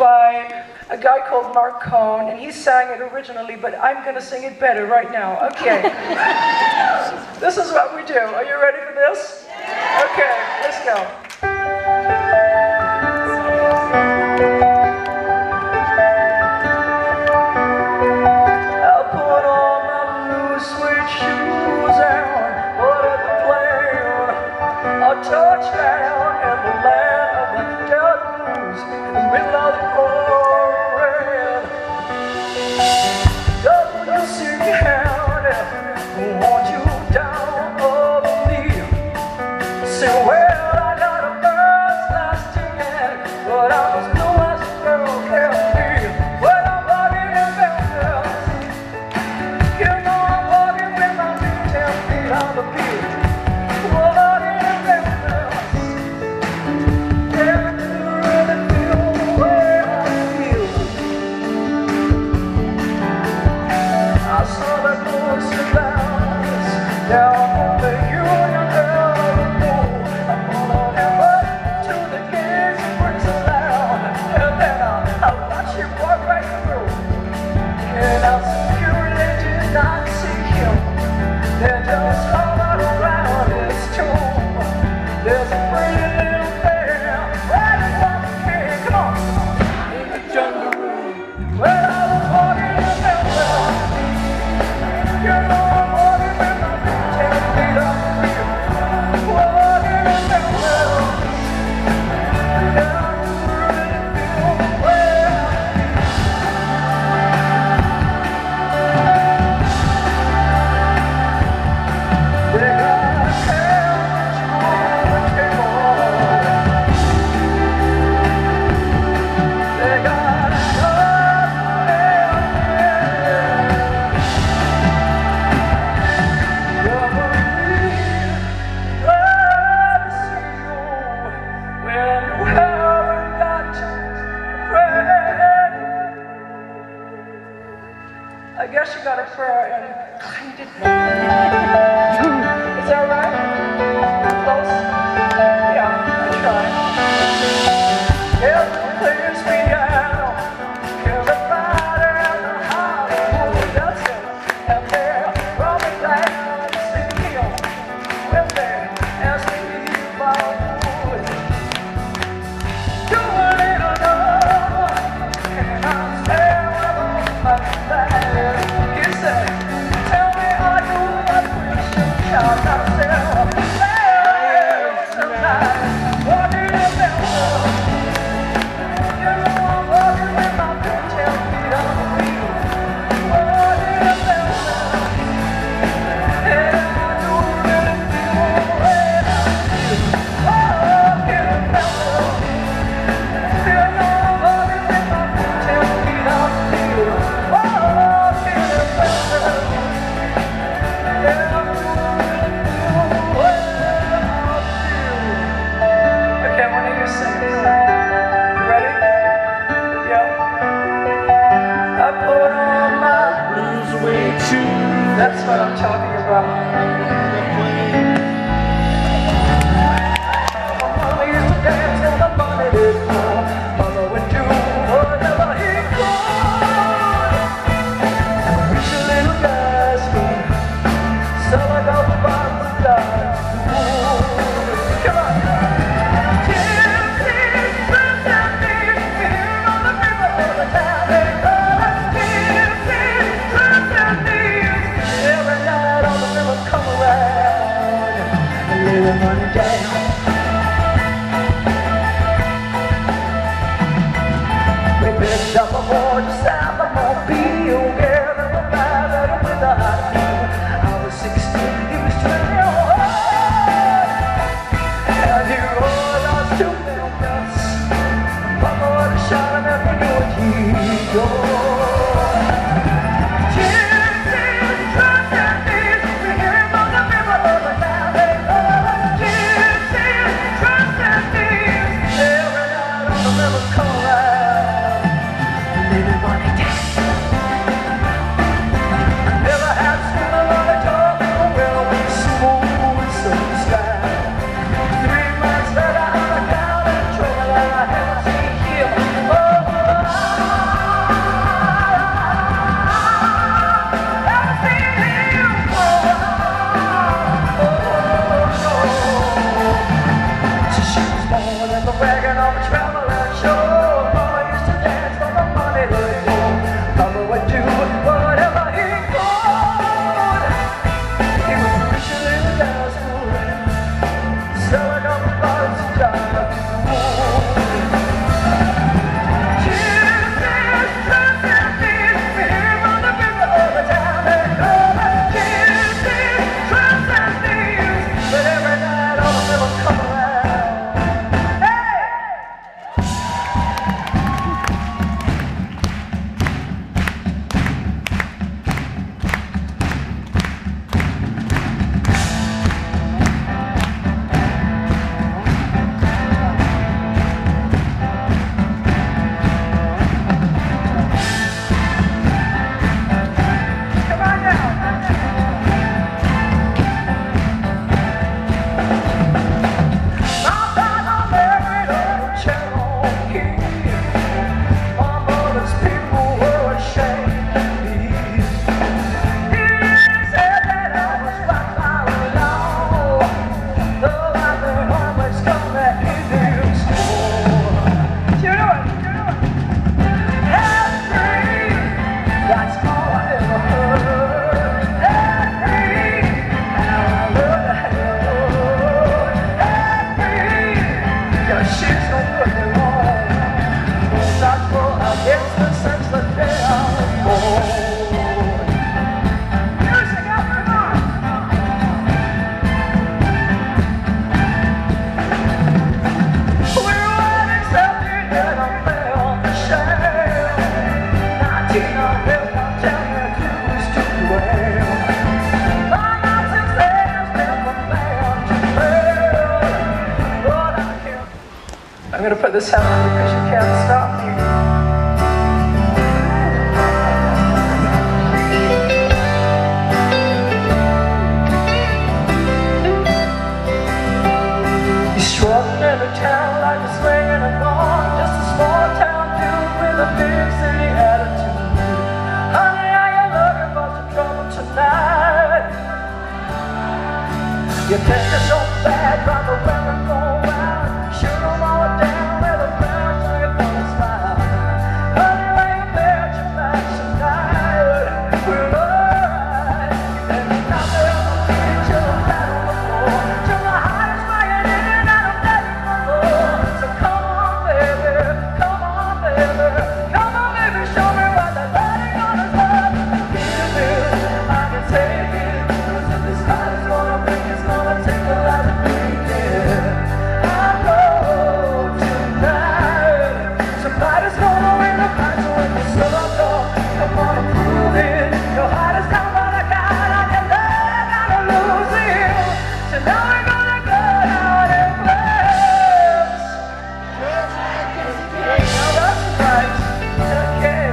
by a guy called Mark Cohn, and he sang it originally, but I'm going to sing it better right now. Okay. This is what we do. Are you ready for this? Okay, let's go. Touchdown in the land of the dead blues, in the middle of the forest. W.C. County, want you down on the knee. Say, well, I got a first class ticket, but I'm as blue as a girl can be. When I'm walking in Memphis, you know I'm walking with my feet 10 feet on the beat. I guess you got a prayer and kind it. Is that right? Close? Yeah, I tried. Every place we out, everybody in the Hollywood does it. And they're rolling down the hill when they ask me about wood. Do a little love, and I'll stay with all my life. Walking in Memphis, you know I'm walking with for I guess this since the day I was born. Music up, come on! We're all accepted and I'm there on the shelf. 19 on this, I'm telling you, cruise to dwell. My nonsense has never found you well. But I can't. I'm gonna put this hat on because you can't stop me. You're strutting in a town like a swing in a barn, just a small town dude with a big city attitude. Honey, I ain't looking for some trouble tonight. You think you're so bad, drive the women go wild, shoot them all down with a brown sugar for a smile. Honey, lay your bed, your back tonight. We're alright. And you're not there on the beat till I'm flat on the floor, till my heart is flying in and I'm begging for more. So come on, baby, come on, baby, come on, baby, show me what that body gonna love. Give it, I can take it, 'cause if this heart is gonna break, it's gonna take a lot of breathing. I know tonight somebody's gonna win the fight, so when you slow up, come on and prove it. Your heart is down, but I got it, and I gotta lose it. So now we're gonna go out and flex. Just like this again. Now that's right. Okay.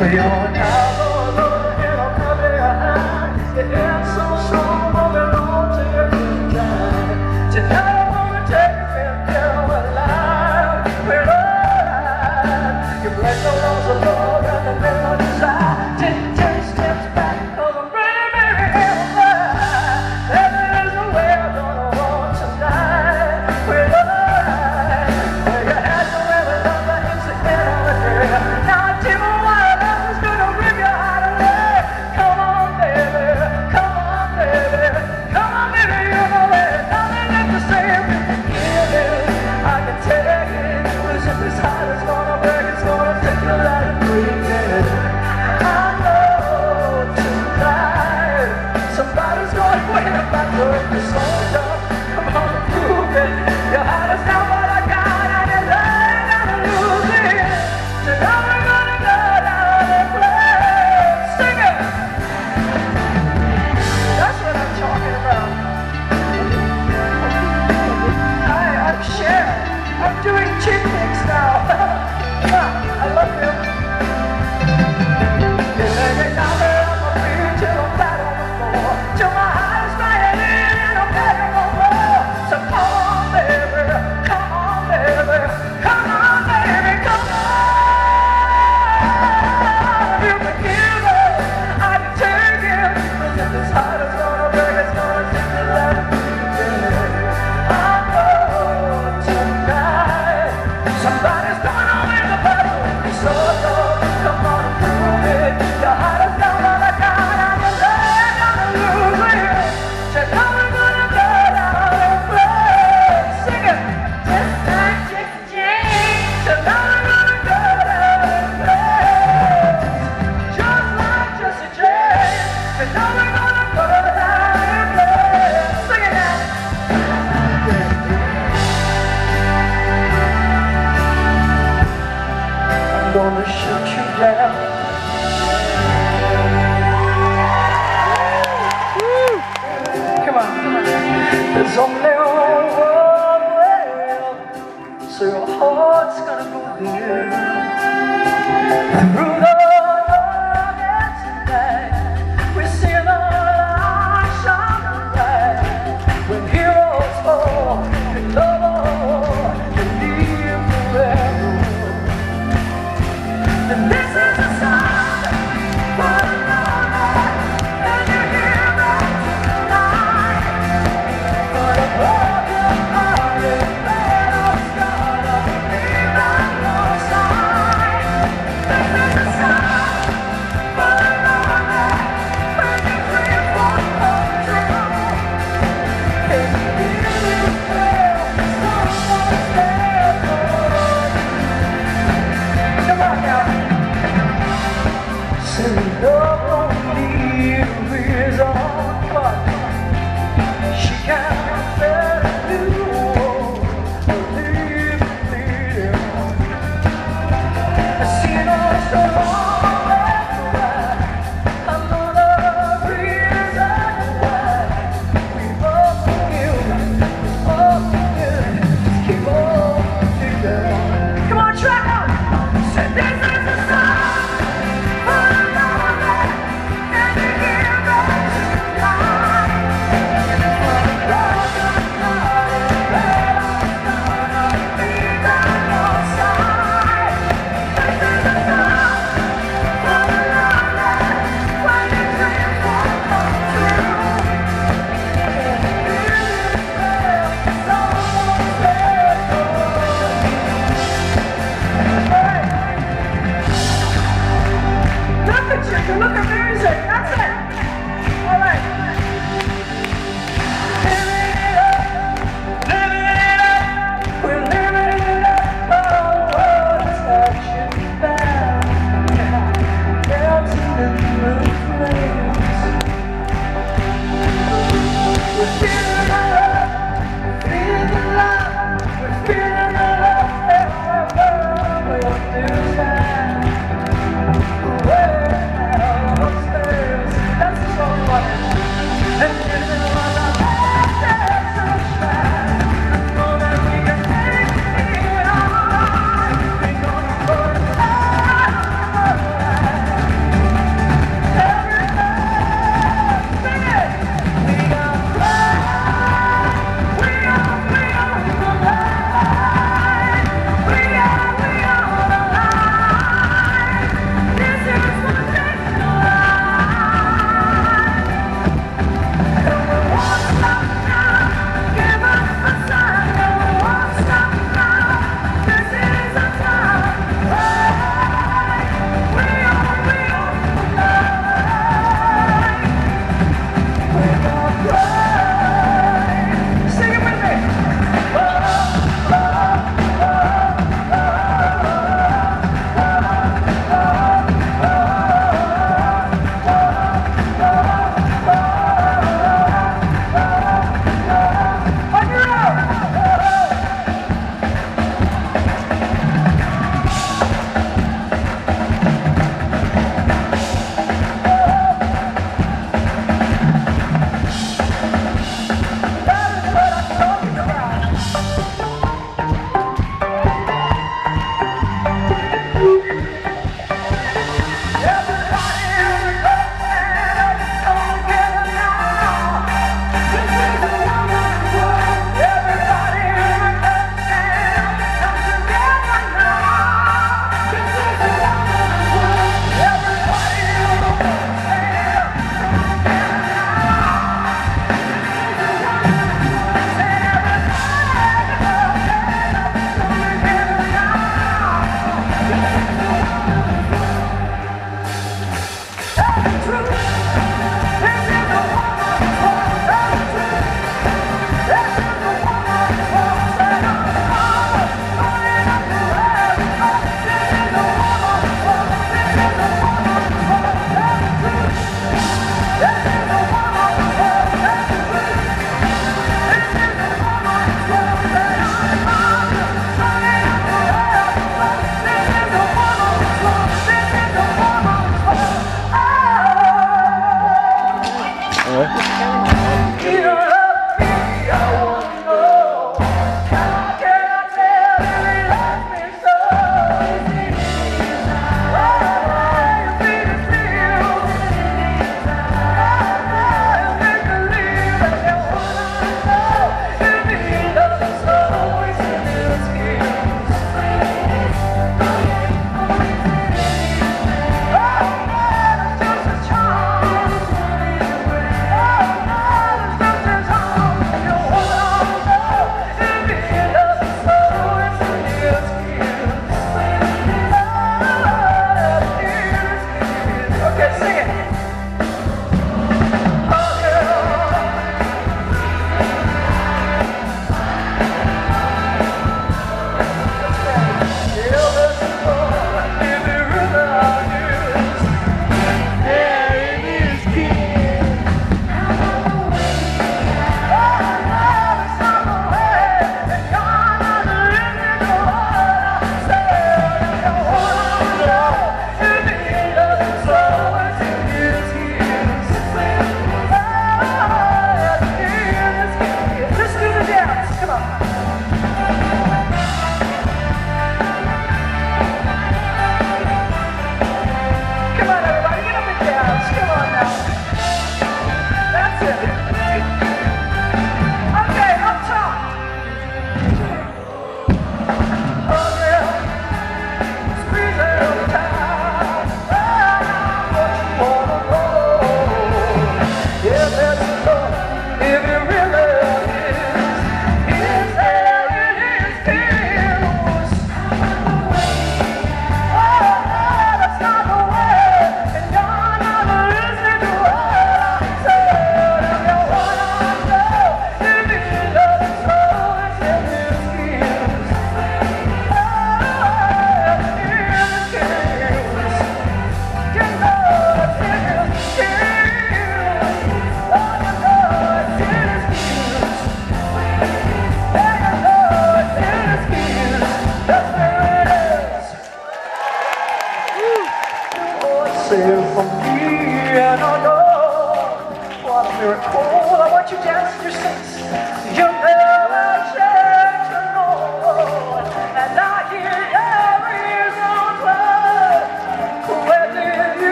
We are now going in a public high. The air's so strong, moving on to your good time. Tonight I wanna take you in there alive. We're alive. You break the laws of love and the men of desire. Take 10 steps back, 'cause I'm ready, baby, and alive. There is a way I'm gonna walk tonight. We're alive. Where you had to wear the love that hits the end of the day. Now I tell you what, love is gonna rip your heart away. Come on, baby, come on, baby, come on, baby, you know it. Nothing left to say if you can give it. I can take it, 'cause if this heart is gonna break, it's gonna take a lot of breathing. I know tonight somebody's gonna win the battle. You're so tough, come on and prove it. Your heart is down, but I got it, and I ain't gonna lose it. So now we're gonna go down and play. Sing it! That's what I'm talking about. Hi, I'm Cher. I'm doing chick flicks now. I love you. You lay me down there on my feet till I'm flat on the floor, till my heart is flying in and I'm begging for more. So come on, baby, come on, baby, come on, baby, come on. You can give it, I can take it, 'cause if this heart is gonna break, it's gonna take a lot of breathing. I know tonight somebody's gonna win the battle. So come on and prove it. Your heart is down, but I got it, and I ain't gonna lose it. So now we're gonna go down and play. Sing it. Just like Jesse James. So now we're gonna go down and play. Just like Jesse James. So now we're gonna go down and play. Sing it now. I'm gonna shoot you down. Come on, come on. There's only one way, so your heart's gonna go there. Through the darkness tonight, we see the light shine bright. When heroes fall, and love and live forever. And this is a sign for the moment, and you hear that tonight. For the broken hearted, let us start up, leave on your side. This is a sign.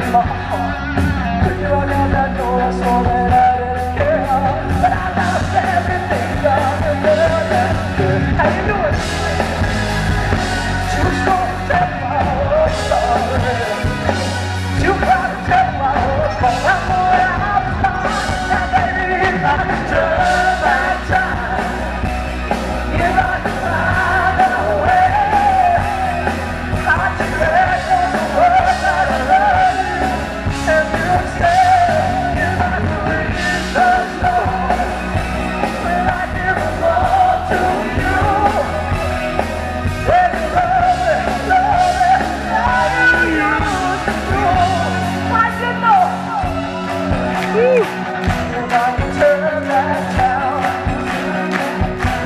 in my heart. Could you walk out that door? I saw that I didn't care. But I lost everything, got the love. How you doing? Too strong to tell you I was sorry. Too proud to tell you I was wrong. I know that I was lost. Now baby, if I could turn back time, if I could find a way, I'd take back all the words that I love you. And you'd say, if I could reach the stars, when I give them all to you. When you love me, how you used to do. I didn't know. If I could turn back time,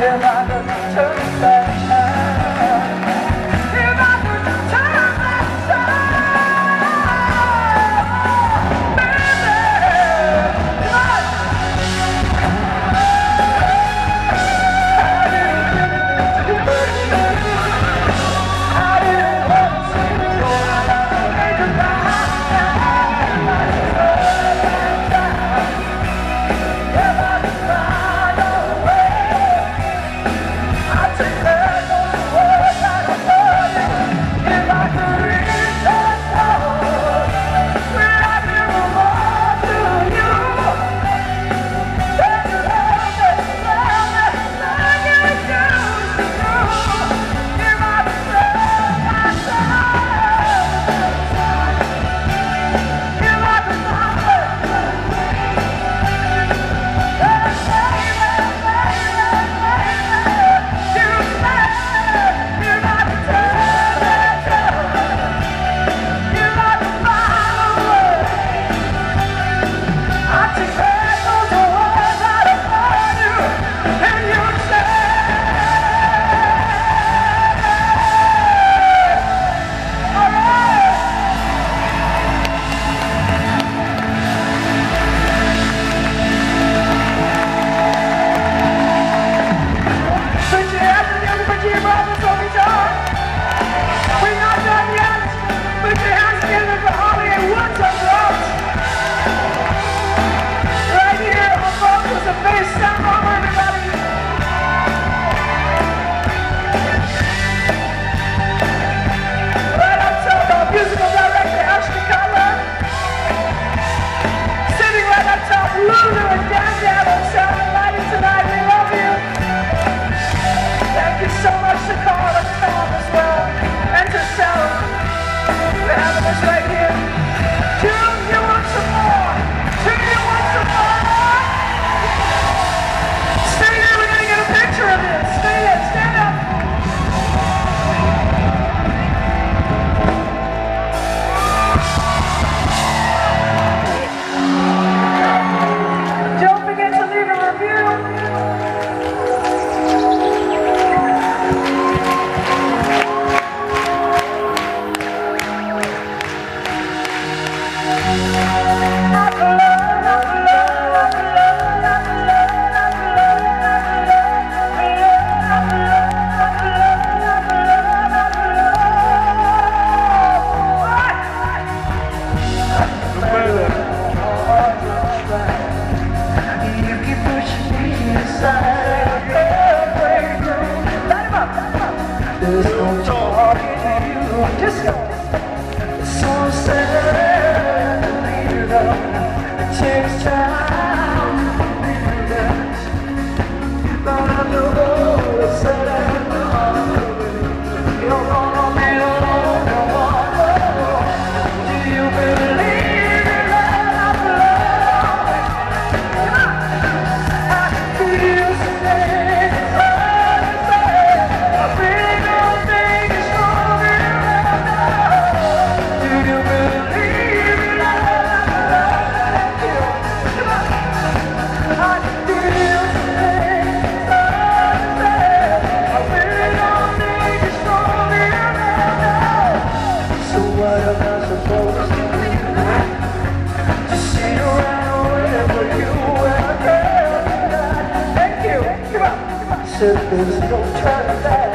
if I could turn back time, if I could turn back time, baby, what? I didn't hurt you. I didn't want to go out and goodbye. If I could find a way, I'd take back those words that I told you. If I could reach the stars, when I give them all to you. Then you love me like you used to do. If I could turn back time, if I could find a there's no talking to you. Just go. It's so sad to leave it up. It takes time to leave it. But I know it's sad. You're gonna be alone no more. Do you believe in love? I feel sad. I really don't think it's wrong enough. Do you believe in love? I feel sad. I really don't think it's wrong enough. So what am I supposed to do? Just sit around wherever you are, girl. Thank you. Come on. Said there's no turning back.